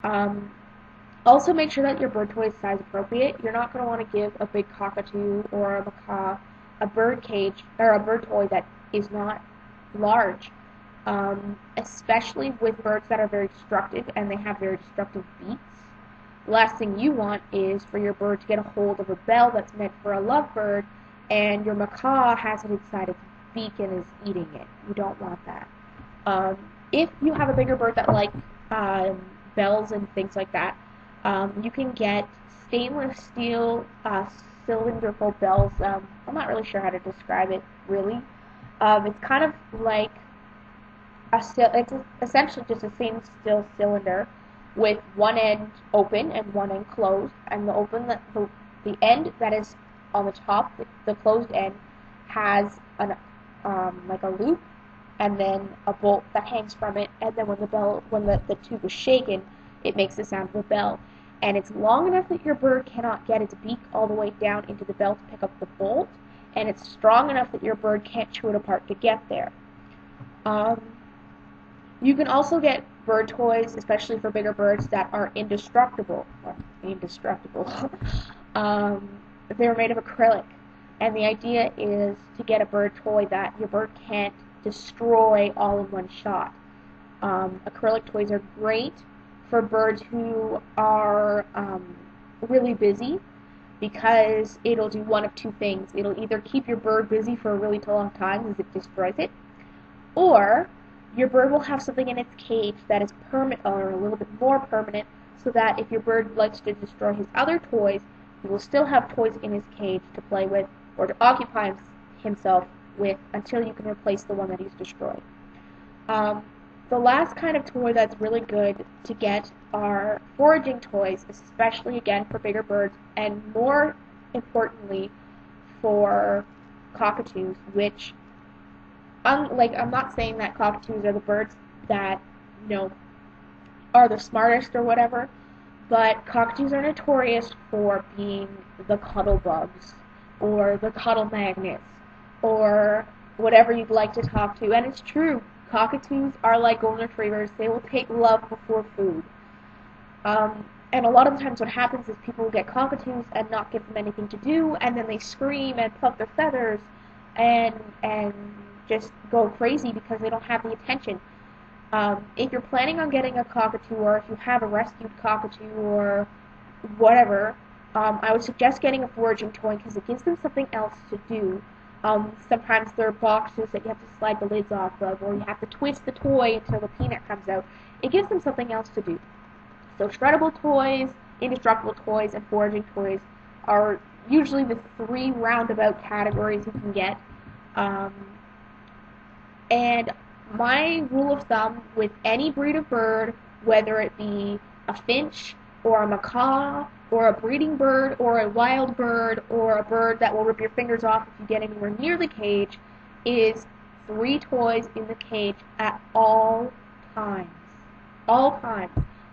Um, Also, make sure that your bird toy is size appropriate. You're not going to want to give a big cockatoo or a macaw a bird cage or a bird toy that is not large, especially with birds that are very destructive and they have very destructive beaks. The last thing you want is for your bird to get a hold of a bell that's meant for a lovebird and your macaw has it inside its beak and is eating it. You don't want that. Um, if you have a bigger bird that likes um, bells and things like that, you can get stainless steel cylindrical bells. I'm not really sure how to describe it really. It's kind of like it's essentially just a stainless steel cylinder with one end open and one end closed, and the end that is on the top, the closed end, has an like a loop and then a bolt that hangs from it, and then when the tube is shaken, it makes the sound of a bell. And it's long enough that your bird cannot get its beak all the way down into the bell to pick up the bolt, and it's strong enough that your bird can't chew it apart to get there. Um, you can also get bird toys, especially for bigger birds, that are indestructible. Well, indestructible. um, they're made of acrylic, and the idea is to get a bird toy that your bird can't destroy all in one shot. Acrylic toys are great for birds who are really busy because it'll do one of two things. It'll either keep your bird busy for a really long time as it destroys it, or your bird will have something in its cage that is permanent or a little bit more permanent so that if your bird likes to destroy his other toys, he will still have toys in his cage to play with or to occupy himself with until you can replace the one that he's destroyed. Um, the last kind of toy that's really good to get are foraging toys, especially again for bigger birds, and more importantly for cockatoos, which, I'm not saying that cockatoos are the birds that, you know, are the smartest or whatever, but cockatoos are notorious for being the cuddle bugs, or the cuddle magnets, or whatever you'd like to talk to. And it's true, cockatoos are like golden retrievers. They will take love before food. And a lot of the times what happens is people will get cockatoos and not give them anything to do, and then they scream and pluck their feathers and just go crazy because they don't have the attention. If you're planning on getting a cockatoo, or if you have a rescued cockatoo or whatever, I would suggest getting a foraging toy because it gives them something else to do. Sometimes there are boxes that you have to slide the lids off of, or you have to twist the toy until the peanut comes out. It gives them something else to do. So shreddable toys, indestructible toys, and foraging toys are usually the three roundabout categories you can get. Um, and my rule of thumb with any breed of bird, whether it be a finch or a macaw or a breeding bird or a wild bird or a bird that will rip your fingers off if you get anywhere near the cage, is 3 toys in the cage at all times. All times.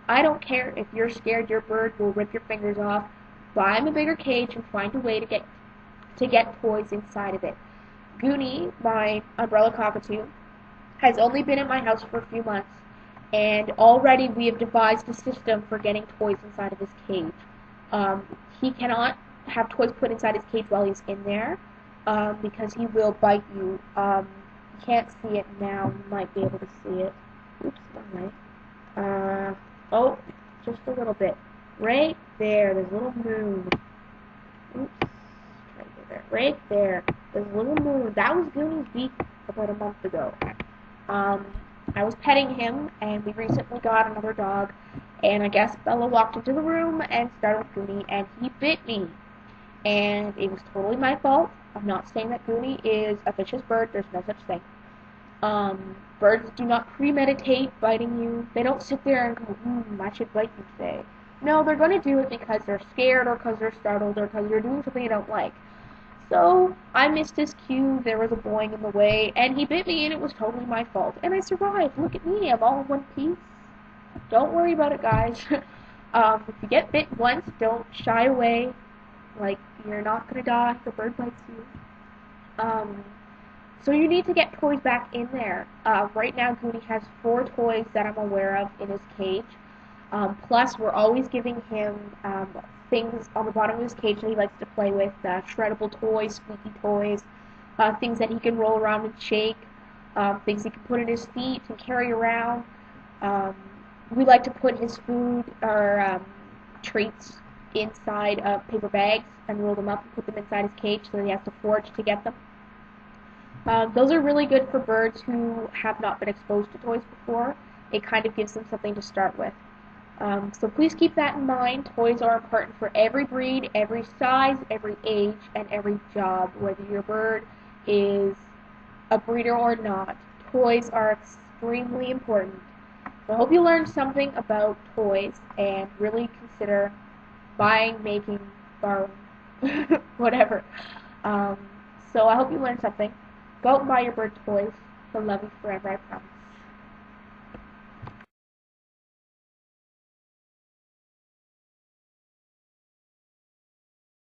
I don't care if you're scared your bird will rip your fingers off. Buy him a bigger cage and find a way to get toys inside of it. Goonie, my umbrella cockatoo, has only been in my house for a few months, and already we have devised a system for getting toys inside of his cage. He cannot have toys put inside his cage while he's in there, because he will bite you. You can't see it now. You might be able to see it. Oops, alright. Oh, just a little bit. Right there, there's a little moon. Oops, try to get there. Right there, there's a little moon. That was Goonie's beak about a month ago. I was petting him, and we recently got another dog, and I guess Bella walked into the room and started with Goonie, and he bit me. And it was totally my fault. I'm not saying that Goonie is a vicious bird. There's no such thing. Birds do not premeditate biting you. They don't sit there and go, I should bite you today. No, they're going to do it because they're scared or because they're startled or because you're doing something they don't like. So I missed his cue, there was a boing in the way, and he bit me and it was totally my fault. And I survived. Look at me, I'm all in one piece. Don't worry about it, guys. If you get bit once, don't shy away. Like, you're not going to die if the bird bites you. So you need to get toys back in there. Right now, Goonie has 4 toys that I'm aware of in his cage. Plus, we're always giving him things on the bottom of his cage that he likes to play with, shreddable toys, squeaky toys, things that he can roll around and shake, things he can put in his feet and carry around. Um, we like to put his food or treats inside of paper bags and roll them up and put them inside his cage so that he has to forage to get them. Those are really good for birds who have not been exposed to toys before. It kind of gives them something to start with. So please keep that in mind. Toys are important for every breed, every size, every age, and every job, whether your bird is a breeder or not. Toys are extremely important. So I hope you learned something about toys and really consider buying, making, borrowing, whatever. So I hope you learned something. Go out and buy your bird toys. They'll love you forever, I promise.